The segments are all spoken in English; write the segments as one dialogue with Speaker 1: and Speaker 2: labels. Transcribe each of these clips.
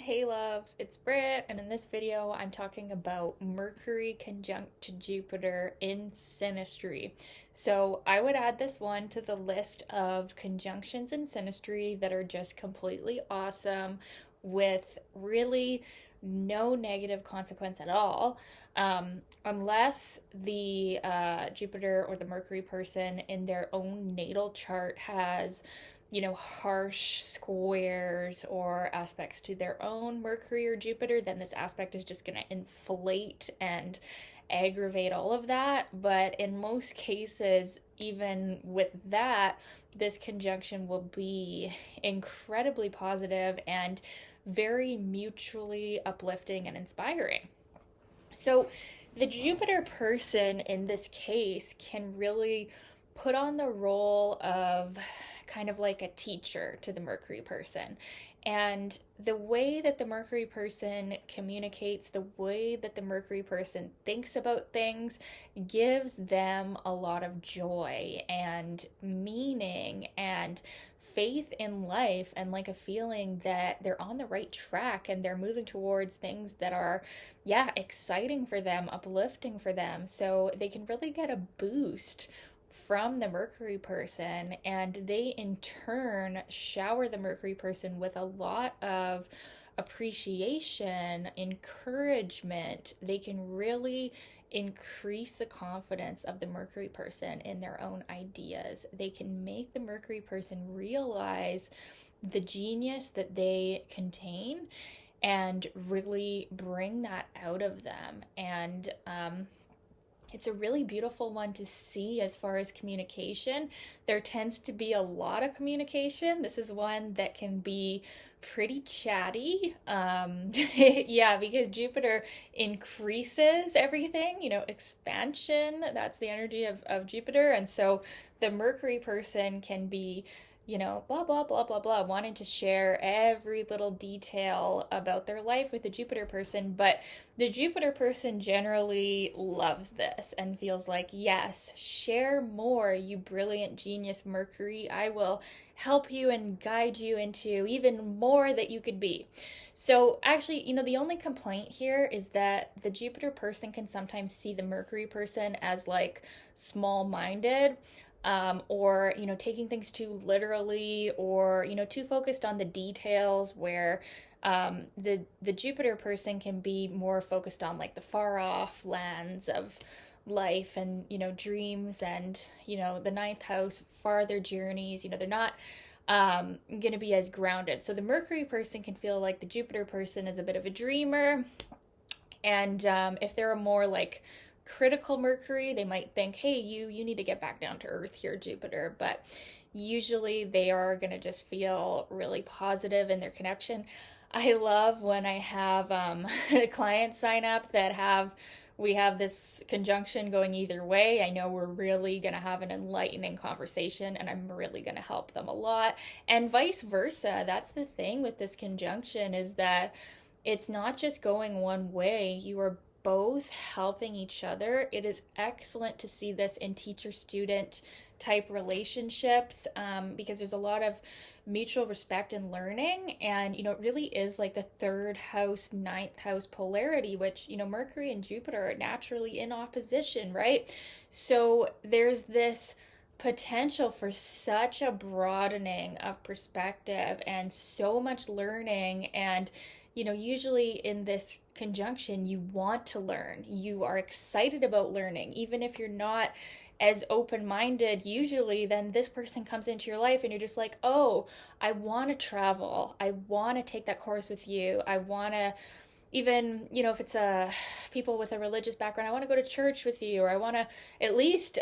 Speaker 1: Hey loves, it's Britt, and in this video I'm talking about Mercury conjunct to Jupiter in Synastry. So I would add this one to the list of conjunctions in Synastry that are just completely awesome with really no negative consequence at all. Unless the Jupiter or the Mercury person in their own natal chart has harsh squares or aspects to their own Mercury or Jupiter, then this aspect is just going to inflate and aggravate all of that. But in most cases, even with that, this conjunction will be incredibly positive and very mutually uplifting and inspiring. So, the Jupiter person in this case can really put on the role of kind of like a teacher to the Mercury person. And the way that the Mercury person communicates, the way that the Mercury person thinks about things, gives them a lot of joy and meaning and faith in life, and like a feeling that they're on the right track and they're moving towards things that are, exciting for them, uplifting for them. So they can really get a boost from the Mercury person, and they in turn shower the Mercury person with a lot of appreciation, encouragement. They can really increase the confidence of the Mercury person in their own ideas. They can make the Mercury person realize the genius that they contain and really bring that out of them. And it's a really beautiful one to see as far as communication. There tends to be a lot of communication. This is one that can be pretty chatty. Yeah, because Jupiter increases everything, expansion. That's the energy of Jupiter. And so the Mercury person can be blah, blah, blah, blah, blah, wanting to share every little detail about their life with the Jupiter person. But the Jupiter person generally loves this and feels like, yes, share more, you brilliant genius Mercury. I will help you and guide you into even more that you could be. So, actually, the only complaint here is that the Jupiter person can sometimes see the Mercury person as like small minded, or taking things too literally, or too focused on the details, where the Jupiter person can be more focused on like the far off lands of life, and dreams, and the ninth house, farther journeys. They're not going to be as grounded. So the Mercury person can feel like the Jupiter person is a bit of a dreamer, and if they're a more like critical Mercury, they might think, hey, you need to get back down to earth here, Jupiter. But usually they are going to just feel really positive in their connection. I love when I have clients sign up that we have this conjunction going either way. I know we're really going to have an enlightening conversation, and I'm really going to help them a lot. And vice versa. That's the thing with this conjunction, is that it's not just going one way. You are both helping each other. It is excellent to see this in teacher-student type relationships, because there's a lot of mutual respect and learning. And it really is like the third house, ninth house polarity, which Mercury and Jupiter are naturally in opposition, right? So there's this potential for such a broadening of perspective and so much learning. And usually in this conjunction, you want to learn. You are excited about learning, even if you're not as open-minded usually. Then this person comes into your life and you're just like, oh, I want to travel. I want to take that course with you. I want to, even, if it's people with a religious background, I want to go to church with you, or I want to at least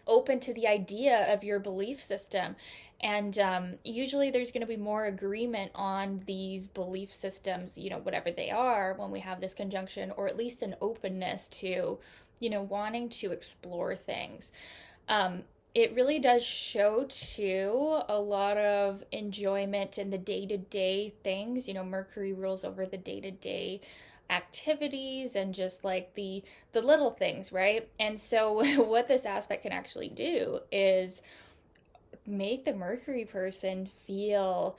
Speaker 1: open to the idea of your belief system. And usually there's going to be more agreement on these belief systems, whatever they are, when we have this conjunction, or at least an openness to, wanting to explore things. It really does show too a lot of enjoyment in the day-to-day things. Mercury rules over the day-to-day activities and just like the little things, right? And so what this aspect can actually do is make the Mercury person feel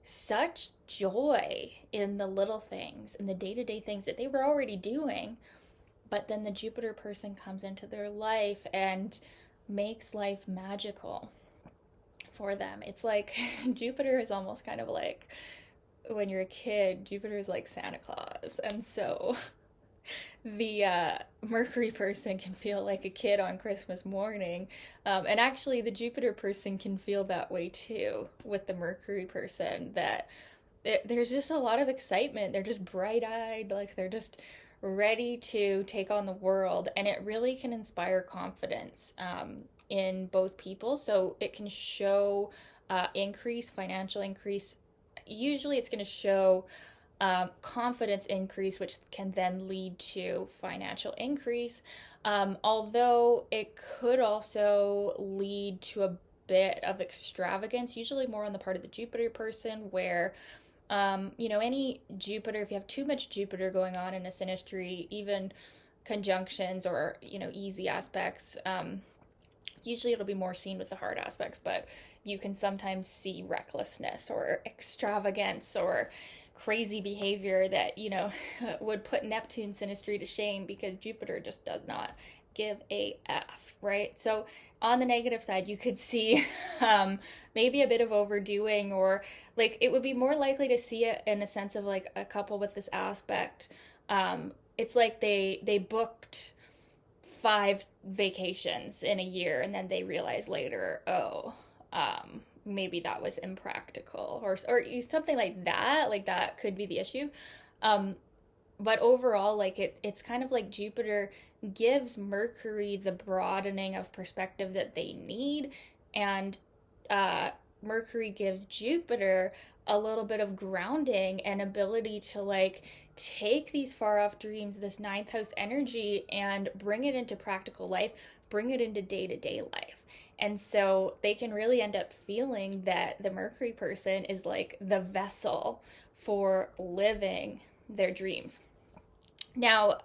Speaker 1: such joy in the little things, in the day-to-day things that they were already doing. But then the Jupiter person comes into their life and makes life magical for them. It's like Jupiter is almost kind of like when you're a kid, Jupiter is like Santa Claus. And so the Mercury person can feel like a kid on Christmas morning. And actually, the Jupiter person can feel that way too with the Mercury person, that there's just a lot of excitement. They're just bright eyed, like they're just ready to take on the world. And it really can inspire confidence in both people. So it can show financial increase. Usually, it's going to show confidence increase, which can then lead to financial increase. Although it could also lead to a bit of extravagance, usually more on the part of the Jupiter person, where any Jupiter, if you have too much Jupiter going on in a synastry, even conjunctions or, easy aspects, usually it'll be more seen with the hard aspects, but you can sometimes see recklessness or extravagance or crazy behavior that, would put Neptune synastry to shame, because Jupiter just does not give a F, right? So on the negative side, you could see maybe a bit of overdoing, or like it would be more likely to see it in a sense of like a couple with this aspect. It's like they booked 5 vacations in a year, and then they realize later, maybe that was impractical, or something like that. Like that could be the issue. But overall, like it's kind of like Jupiter gives Mercury the broadening of perspective that they need, and Mercury gives Jupiter a little bit of grounding and ability to like take these far off dreams, this ninth house energy, and bring it into practical life, bring it into day-to-day life. And so they can really end up feeling that the Mercury person is like the vessel for living their dreams. Now,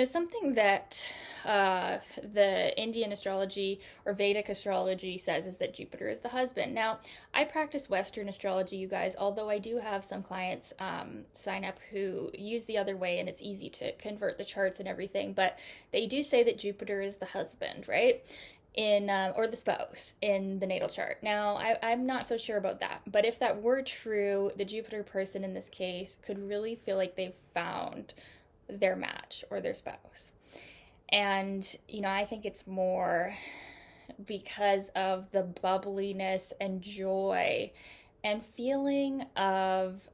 Speaker 1: something that the Indian astrology or Vedic astrology says is that Jupiter is the husband. Now, I practice Western astrology, you guys, although I do have some clients sign up who use the other way, and it's easy to convert the charts and everything, but they do say that Jupiter is the husband, right? Or the spouse in the natal chart. Now, I'm not so sure about that, but if that were true, the Jupiter person in this case could really feel like they've found their match or their spouse. And, I think it's more because of the bubbliness and joy and feeling of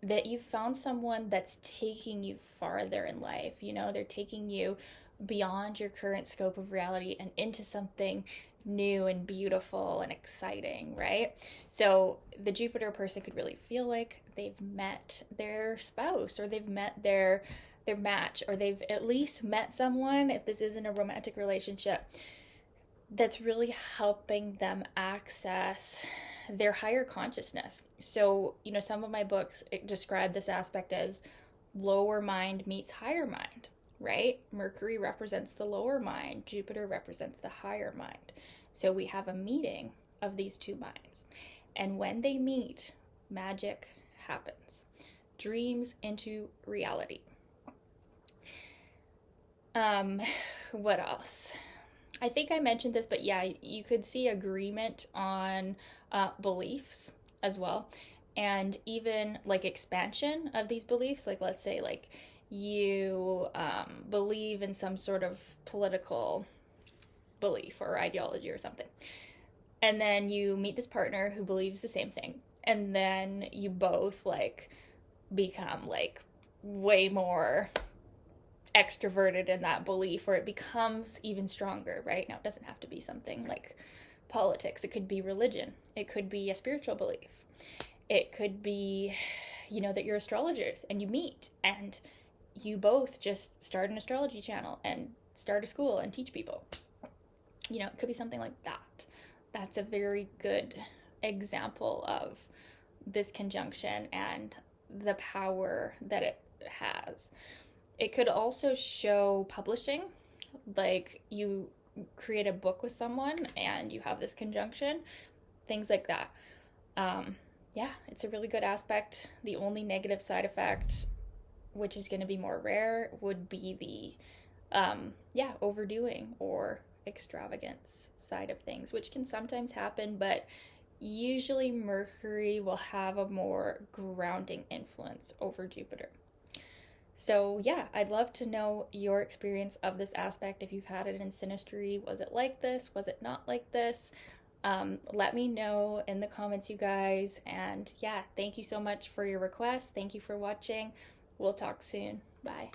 Speaker 1: that you've found someone that's taking you farther in life. They're taking you beyond your current scope of reality and into something new and beautiful and exciting, right? So the Jupiter person could really feel like they've met their spouse, or they've met their match, or they've at least met someone, if this isn't a romantic relationship, that's really helping them access their higher consciousness. So, some of my books describe this aspect as lower mind meets higher mind, right? Mercury represents the lower mind, Jupiter represents the higher mind. So we have a meeting of these two minds. And when they meet, magic happens. Dreams into reality. What else? I think I mentioned this, but yeah, you could see agreement on beliefs as well. And even like expansion of these beliefs. Like, let's say like you believe in some sort of political belief or ideology or something. And then you meet this partner who believes the same thing. And then you both like become like way more extroverted in that belief, or it becomes even stronger, right? Now, it doesn't have to be something like politics. It could be religion. It could be a spiritual belief. It could be, that you're astrologers and you meet and you both just start an astrology channel and start a school and teach people. It could be something like that. That's a very good example of this conjunction and the power that it has. It could also show publishing, like you create a book with someone and you have this conjunction, things like that. yeah, it's a really good aspect. The only negative side effect, which is going to be more rare, would be the yeah, overdoing or extravagance side of things, which can sometimes happen, but usually Mercury will have a more grounding influence over Jupiter. So, yeah, I'd love to know your experience of this aspect. If you've had it in Synastry, was it like this? Was it not like this? Let me know in the comments, you guys. And yeah, thank you so much for your requests. Thank you for watching. We'll talk soon. Bye.